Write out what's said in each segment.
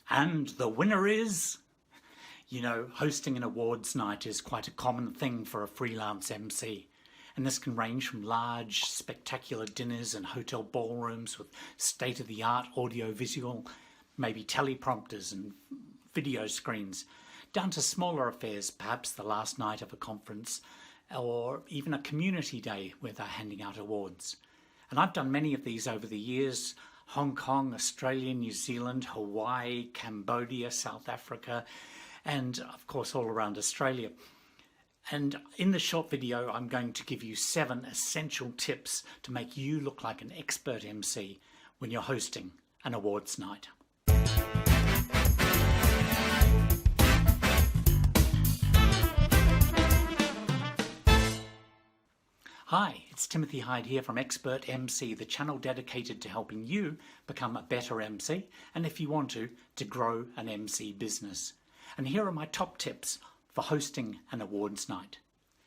And the winner is... You know, hosting an awards night is quite a common thing for a freelance MC. And this can range from large, spectacular dinners and hotel ballrooms with state-of-the-art audio-visual, maybe teleprompters and video screens, down to smaller affairs, perhaps the last night of a conference, or even a community day where they're handing out awards. And I've done many of these over the years: Hong Kong, Australia, New Zealand, Hawaii, Cambodia, South Africa, and of course all around Australia. And in this short video, I'm going to give you 7 essential tips to make you look like an expert MC when you're hosting an awards night. Hi, it's Timothy Hyde here from Expert MC, the channel dedicated to helping you become a better MC, and if you want to grow an MC business. And here are my top tips for hosting an awards night.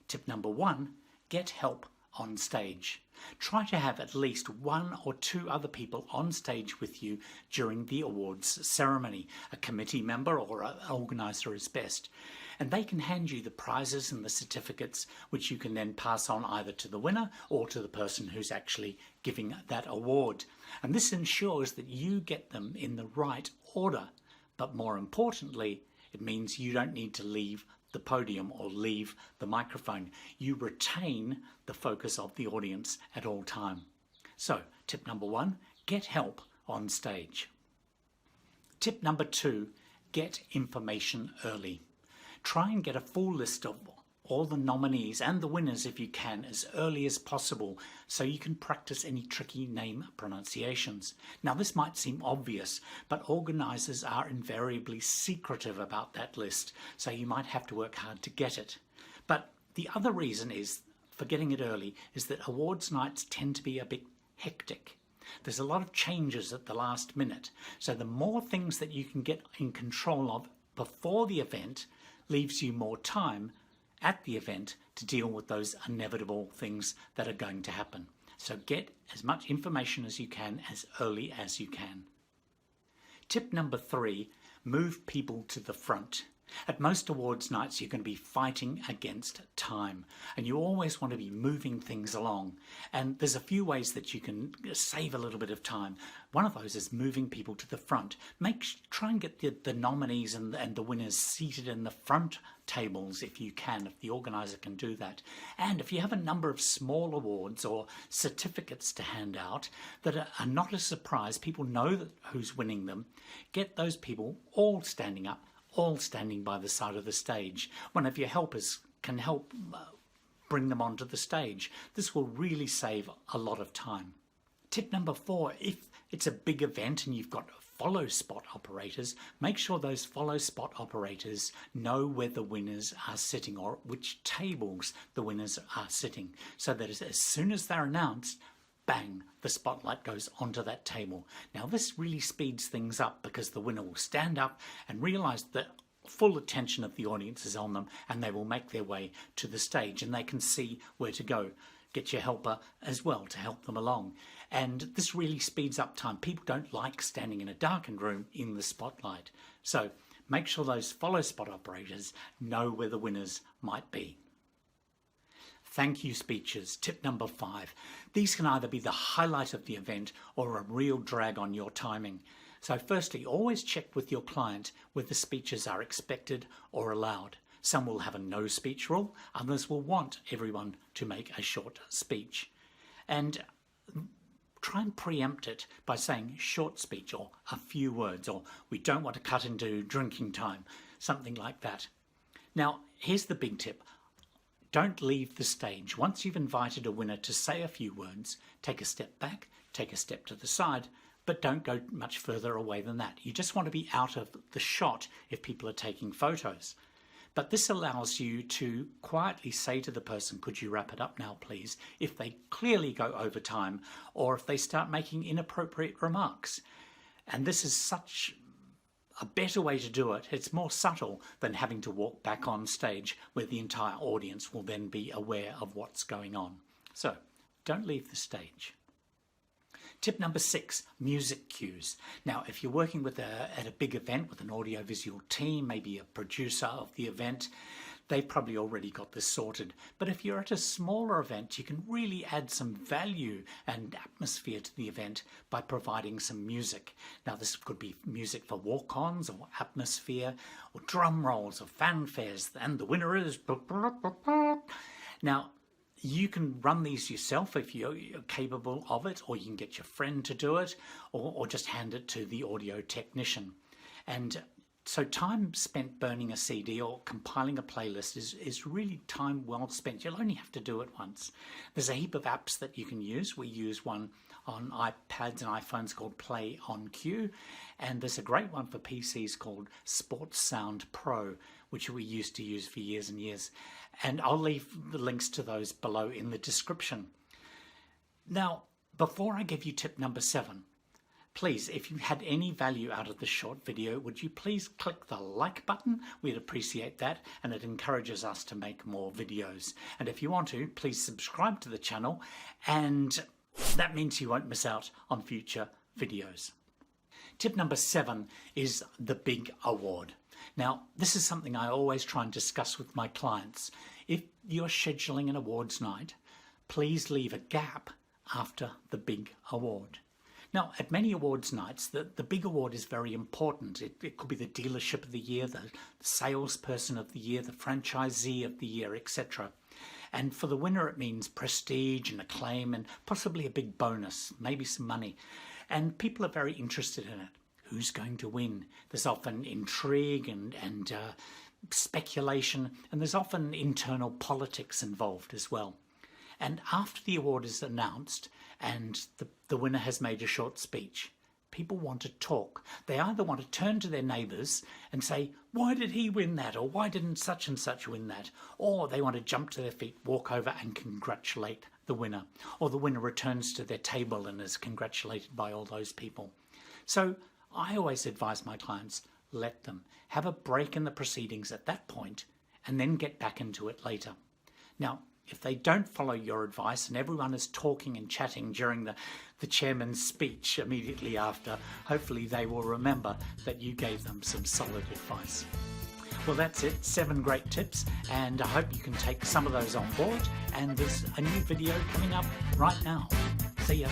Tip number 1, get help on stage. Try to have at least 1 or 2 other people on stage with you during the awards ceremony. A committee member or an organizer is best. And they can hand you the prizes and the certificates, which you can then pass on either to the winner or to the person who's actually giving that award. And this ensures that you get them in the right order. But more importantly, it means you don't need to leave the podium or leave the microphone. You retain the focus of the audience at all time. So, tip number 1, get help on stage. Tip number 2, get information early. Try and get a full list of all the nominees and the winners if you can as early as possible so you can practice any tricky name pronunciations. Now this might seem obvious, but organisers are invariably secretive about that list, so you might have to work hard to get it. But the other reason is, for getting it early, is that awards nights tend to be a bit hectic. There's a lot of changes at the last minute, so the more things that you can get in control of before the event leaves you more time at the event to deal with those inevitable things that are going to happen. So get as much information as you can as early as you can. Tip number 3, move people to the front. At most awards nights, you're going to be fighting against time, and you always want to be moving things along. And there's a few ways that you can save a little bit of time. One of those is moving people to the front. Try and get the nominees and the winners seated in the front tables if you can, if the organizer can do that. And if you have a number of small awards or certificates to hand out that are not a surprise, people know who's winning them, get those people all standing up, all standing by the side of the stage. One of your helpers can help bring them onto the stage. This will really save a lot of time. Tip number 4, if it's a big event and you've got follow spot operators, make sure those follow spot operators know where the winners are sitting or which tables the winners are sitting, so that as soon as they're announced, bang, the spotlight goes onto that table. Now this really speeds things up because the winner will stand up and realise that full attention of the audience is on them, and they will make their way to the stage and they can see where to go. Get your helper as well to help them along. And this really speeds up time. People don't like standing in a darkened room in the spotlight. So make sure those follow spot operators know where the winners might be. Thank you speeches, tip number 5. These can either be the highlight of the event or a real drag on your timing. So firstly, always check with your client whether speeches are expected or allowed. Some will have a no speech rule, others will want everyone to make a short speech. And try and preempt it by saying short speech or a few words, or we don't want to cut into drinking time, something like that. Now, here's the big tip. Don't leave the stage. Once you've invited a winner to say a few words, take a step back, take a step to the side, but don't go much further away than that. You just want to be out of the shot if people are taking photos. But this allows you to quietly say to the person, could you wrap it up now, please, if they clearly go over time or if they start making inappropriate remarks. And this is such a better way to do it. It's more subtle than having to walk back on stage where the entire audience will then be aware of what's going on. So don't leave the stage. Tip number 6, music cues. Now, if you're working at a big event with an audiovisual team, maybe a producer of the event, they've probably already got this sorted. But if you're at a smaller event, you can really add some value and atmosphere to the event by providing some music. Now, this could be music for walk-ons or atmosphere or drum rolls or fanfares, and the winner is... Now, you can run these yourself if you're capable of it, or you can get your friend to do it, or just hand it to the audio technician. And so time spent burning a CD or compiling a playlist is really time well spent. You'll only have to do it once. There's a heap of apps that you can use. We use one on iPads and iPhones called Play on Cue, and there's a great one for PCs called Sports Sound Pro, which we used to use for years and years. And I'll leave the links to those below in the description. Now, before I give you tip number 7, please, if you had any value out of this short video, would you please click the like button? We'd appreciate that, and it encourages us to make more videos. And if you want to, please subscribe to the channel, and that means you won't miss out on future videos. Tip number 7 is the big award. Now, this is something I always try and discuss with my clients. If you're scheduling an awards night, please leave a gap after the big award. Now, at many awards nights, the big award is very important. It could be the dealership of the year, the salesperson of the year, the franchisee of the year, etc. And for the winner, it means prestige and acclaim and possibly a big bonus, maybe some money. And people are very interested in it. Who's going to win? There's often intrigue and speculation, and there's often internal politics involved as well. And after the award is announced and the winner has made a short speech, people want to talk. They either want to turn to their neighbours and say, why did he win that? Or why didn't such and such win that? Or they want to jump to their feet, walk over and congratulate the winner. Or the winner returns to their table and is congratulated by all those people. So I always advise my clients, let them have a break in the proceedings at that point and then get back into it later. Now, if they don't follow your advice and everyone is talking and chatting during the chairman's speech immediately after, hopefully they will remember that you gave them some solid advice. Well, that's it. 7 great tips, and I hope you can take some of those on board. And there's a new video coming up right now. See ya.